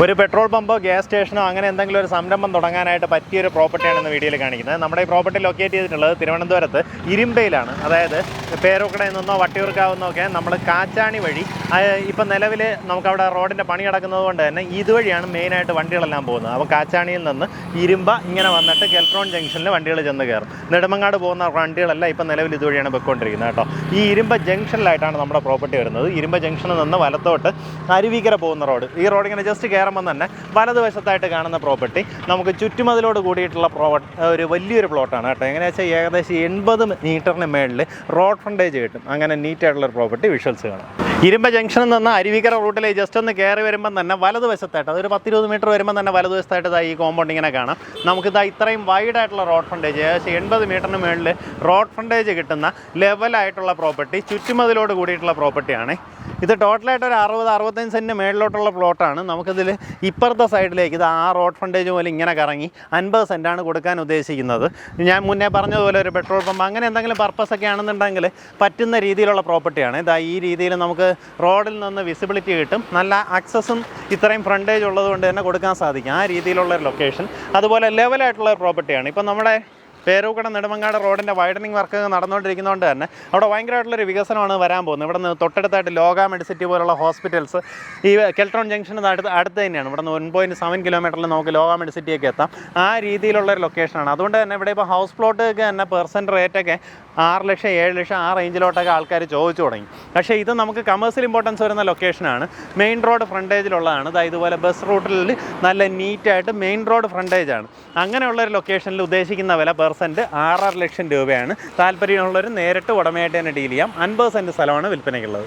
ഒരു petrol പമ്പോ gas സ്റ്റേഷനോ അങ്ങനെ എന്തെങ്കിലും ഒരു സംരംഭം തുടങ്ങാനായിട്ട് പറ്റിയൊരു പ്രോപ്പർട്ടിയാണ് ഇന്ന് വീഡിയോയിൽ കാണിക്കുന്നത്. നമ്മുടെ ഈ പ്രോപ്പർട്ടി ലൊക്കേറ്റ് ചെയ്തിട്ടുള്ളത് തിരുവനന്തപുരത്ത് ഇരുമ്പയിലാണ്. അതായത് പേരൂർക്കടയിൽ നിന്നോ വട്ടിയൂർക്കാവുന്നോ ഒക്കെ നമ്മൾ കാച്ചാണി വഴി ഇപ്പം നിലവിൽ നമുക്കവിടെ റോഡിൻ്റെ പണി കിടക്കുന്നത് കൊണ്ട് തന്നെ ഇതുവഴിയാണ് മെയിനായിട്ട് വണ്ടികളെല്ലാം പോകുന്നത്. അപ്പോൾ കാച്ചാണിയിൽ നിന്ന് ഇരുമ്പ ഇങ്ങനെ വന്നിട്ട് കെൽട്രോൺ ജംഗ്ഷനിൽ വണ്ടികൾ ചെന്ന് കയറും. നെടുമങ്ങാട് പോകുന്ന വണ്ടികളെല്ലാം ഇപ്പം നിലവിൽ ഇതുവഴിയാണ് പോയിക്കൊണ്ടിരിക്കുന്നത് കേട്ടോ. ഈ ഇരുമ്പ ജംഗ്ഷനിലായിട്ടാണ് നമ്മുടെ പ്രോപ്പർട്ടി വരുന്നത്. ഇരുമ്പ ജംഗ്ഷനിൽ നിന്ന് വലത്തോട്ട് അരുവിക്കര പോകുന്ന റോഡ്, ഈ റോഡ് ഇങ്ങനെ ജസ്റ്റ് കയറുമ്പോൾ തന്നെ വലതുവശത്തായിട്ട് കാണുന്ന പ്രോപ്പർട്ടി നമുക്ക് ചുറ്റുമതിലോട് കൂടിയിട്ടുള്ള ഒരു വലിയൊരു പ്ലോട്ടാണ് കേട്ടോ. എങ്ങനെയാ വെച്ചാൽ ഏകദേശം 80 മീറ്ററിന് മേളിൽ റോഡ് ഫ്രണ്ടേജ് കിട്ടും. അങ്ങനെ നീറ്റായിട്ടുള്ളൊരു പ്രോപ്പർട്ടി വിഷ്വൽസ് കാണാം. ഇരുമ്പ ജംഗ്ഷനിൽ നിന്ന് അരുവിക്കര റൂട്ടിൽ ജസ്റ്റ് ഒന്ന് കയറി വരുമ്പം തന്നെ വലതുവശത്തായിട്ട്, അതൊരു 10-20 മീറ്റർ വരുമ്പോൾ തന്നെ വലതുവശത്തായിട്ട് ഈ കോമ്പൗണ്ട് ഇങ്ങനെ കാണാം. നമുക്കിതാ ഇത്രയും വൈഡായിട്ടുള്ള റോഡ് ഫ്രണ്ടേജ്, ഏകദേശം 80 മീറ്ററിന് മേളിൽ റോഡ് ഫ്രണ്ടേജ് കിട്ടുന്ന ലെവലായിട്ടുള്ള പ്രോപ്പർട്ടി, ചുറ്റുമതിലോട് കൂടിയിട്ടുള്ള പ്രോപ്പർട്ടിയാണ് ഇത്. ടോട്ടലായിട്ട് ഒരു 60-65 സെൻറ്റിന് മേളിലോട്ടുള്ള പ്ലോട്ടാണ്. നമുക്കിതിൽ ഇപ്പുറത്തെ സൈഡിലേക്ക് ഇത് ആ റോഡ് ഫ്രണ്ടേജ് പോലെ ഇങ്ങനെ കറങ്ങി 50 സെൻറ്റാണ് കൊടുക്കാൻ ഉദ്ദേശിക്കുന്നത്. ഞാൻ മുന്നേ പറഞ്ഞതുപോലെ ഒരു പെട്രോൾ പമ്പ് അങ്ങനെ എന്തെങ്കിലും പർപ്പസ് ഒക്കെ ആണെന്നുണ്ടെങ്കിൽ പറ്റുന്ന രീതിയിലുള്ള പ്രോപ്പർട്ടിയാണ്. ഇതാ ഈ രീതിയിൽ നമുക്ക് റോഡിൽ നിന്ന് വിസിബിലിറ്റി കിട്ടും, നല്ല ആക്സസും ഇത്രയും ഫ്രണ്ടേജ് ഉള്ളതുകൊണ്ട് തന്നെ കൊടുക്കാൻ സാധിക്കും. ആ രീതിയിലുള്ളൊരു ലൊക്കേഷൻ, അതുപോലെ ലെവലായിട്ടുള്ള പ്രോപ്പർട്ടിയാണ്. ഇപ്പം നമ്മുടെ പേരൂർക്കട നെടുമങ്ങാട് റോഡിൻ്റെ വൈഡനിങ് വർക്ക് നടന്നുകൊണ്ടിരിക്കുന്നതുകൊണ്ട് തന്നെ അവിടെ ഭയങ്കരമായിട്ടുള്ളൊരു വികസനമാണ് വരാൻ പോകുന്നത്. ഇവിടെ നിന്ന് തൊട്ടടുത്തായിട്ട് ലോക മെഡിസിറ്റി പോലുള്ള ഹോസ്പിറ്റൽസ് ഈ കെൽട്രോൺ ജംഗ്ഷന് അടുത്ത് തന്നെയാണ്. ഇവിടെ നിന്ന് 1.7 കിലോമീറ്ററിൽ നമുക്ക് ലോക മെഡിസിറ്റിയൊക്കെ എത്താം. ആ രീതിയിലുള്ളൊരു ലൊക്കേഷനാണ്. അതുകൊണ്ട് തന്നെ ഇവിടെ ഇപ്പോൾ ഹൗസ് പ്ലോട്ടൊക്കെ തന്നെ പെർസെൻറ്റ് റേറ്റൊക്കെ 6 ലക്ഷം 7 ലക്ഷം ആ റേഞ്ചിലോട്ടൊക്കെ ആൾക്കാർ ചോദിച്ചു തുടങ്ങി. പക്ഷേ ഇത് നമുക്ക് കമേഴ്സ്യൽ ഇമ്പോർട്ടൻസ് വരുന്ന ലൊക്കേഷനാണ്. Main road ഫ്രണ്ടേജിലുള്ളതാണ്. ഇതുപോലെ ബസ് റൂട്ടിൽ നല്ല നീറ്റായിട്ട് മെയിൻ റോഡ് ഫ്രണ്ടേജാണ്. അങ്ങനെയുള്ളൊരു ലൊക്കേഷനിൽ ഉദ്ദേശിക്കുന്ന വില പെർസെൻറ്റ് 6.5 ലക്ഷം രൂപയാണ്. താല്പര്യമുള്ളവർ നേരിട്ട് ഉടമയായിട്ട് തന്നെ ഡീൽ ചെയ്യാം. 50 സെൻറ്റ് സ്ഥലമാണ് വിൽപ്പനയ്ക്കുള്ളത്.